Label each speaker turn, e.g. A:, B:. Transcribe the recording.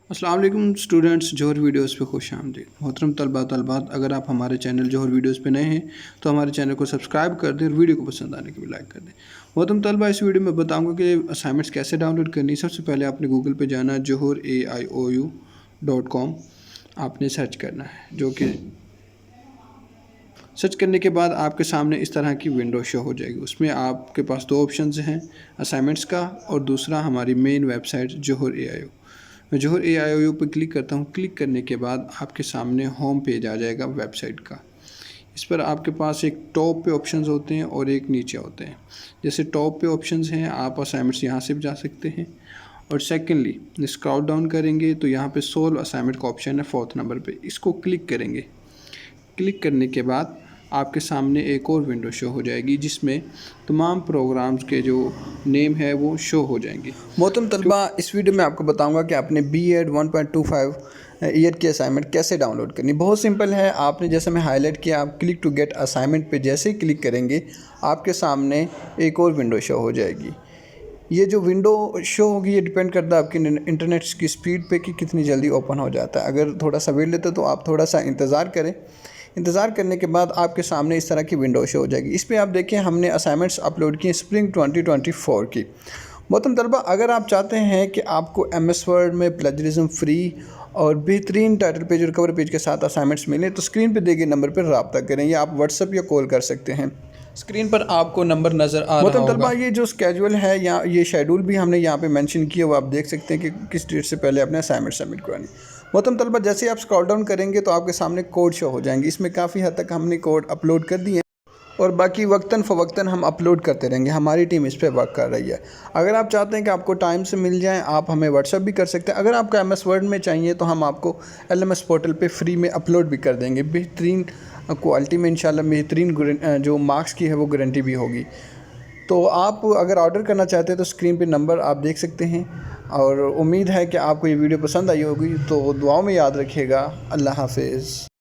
A: अस्सलाम वालेकुम स्टूडेंट्स, जौहर वीडियोस पे खुश आमदीद। मोहतरम तलबात, अगर आप हमारे चैनल जौहर वीडियोस पे नए हैं तो हमारे चैनल को सब्सक्राइब कर दें और वीडियो को पसंद आने के भी लाइक कर दें। मोहतरम तलबा, इस वीडियो में बताऊंगा कि असाइनमेंट्स कैसे डाउनलोड करनी है। सबसे पहले आपने गूगल पे जाना है, johor.com आपने सर्च करना है, जो कि सर्च करने के बाद आपके सामने इस तरह की विंडो शो हो जाएगी। उसमें आपके पास दो ऑप्शंस हैं, असाइनमेंट्स का और दूसरा हमारी मेन वेबसाइट जोहर AIO। मैं जोहर AIO पर क्लिक करता हूँ। क्लिक करने के बाद आपके सामने होम पेज आ जाएगा वेबसाइट का। इस पर आपके पास एक टॉप पे ऑप्शंस होते हैं और एक नीचे होते हैं। जैसे टॉप पे ऑप्शंस हैं, आप असाइनमेंट्स यहाँ से भी जा सकते हैं। और सेकेंडली स्क्रॉल डाउन करेंगे तो यहाँ पे सोल्व असाइनमेंट का ऑप्शन है 4th नंबर पे, इसको क्लिक करेंगे। क्लिक करने के बाद आपके सामने एक और विंडो शो हो जाएगी जिसमें तमाम प्रोग्राम्स के जो नेम है वो शो हो जाएंगे। मोहतरम तलबा, इस वीडियो में आपको बताऊंगा कि आपने BEd 1.25 ईयर की असाइनमेंट कैसे डाउनलोड करनी। बहुत सिंपल है। आपने जैसे मैं हाईलाइट किया, आप क्लिक टू गेट असाइनमेंट पे जैसे ही क्लिक करेंगे आपके सामने एक और विंडो शो हो जाएगी। ये जो विंडो शो होगी ये डिपेंड करता है आपकी इंटरनेट की स्पीड पे कि कितनी जल्दी ओपन हो जाता है। अगर थोड़ा सा वेट लेते तो आप थोड़ा सा इंतज़ार करें। इंतज़ार करने के बाद आपके सामने इस तरह की विंडो शो हो जाएगी। इस पर आप देखें, हमने असाइनमेंट्स अपलोड की स्प्रिंग 2024 की। मोहतरम तलबा, अगर आप चाहते हैं कि आपको MS वर्ड में प्लेजरिज्म फ्री और बेहतरीन टाइटल पेज और कवर पेज के साथ असाइनमेंट्स मिलें तो स्क्रीन पर दिए गए नंबर पर रब्ता करें, या आप व्हाट्सएप या कॉल कर सकते हैं।
B: स्क्रीन पर आपको नंबर नज़र आ रहा
A: मोहतरम
B: होगा।
A: तलबा, ये जो स्केड्यूल है या ये शेड्यूल भी हमने यहाँ पे मेंशन किया, वो आप देख सकते हैं कि किस डेट से पहले अपने असाइनमेंट सबमिट करवानी। मोहतरम तलबा, जैसे ही आप स्क्रॉल डाउन करेंगे तो आपके सामने कोड शो हो जाएंगे। इसमें काफ़ी हद तक हमने कोड अपलोड कर दिए और बाकी वक्तन फ़वक्तन हम अपलोड करते रहेंगे। हमारी टीम इस पर वर्क कर रही है। अगर आप चाहते हैं कि आपको टाइम से मिल जाएं, आप हमें व्हाट्सएप भी कर सकते हैं। अगर आपको MS वर्ड में चाहिए तो हम आपको LMS पोर्टल पे फ्री में अपलोड भी कर देंगे। बेहतरीन क्वालिटी में इंशाल्लाह, बेहतरीन जो मार्क्स की है वो गारंटी भी होगी। तो आप अगर ऑर्डर करना चाहते हैं तो स्क्रीन पे नंबर आप देख सकते हैं। और उम्मीद है कि आपको ये वीडियो पसंद आई होगी। तो दुआओं में याद रखिएगा। अल्लाह हाफिज़।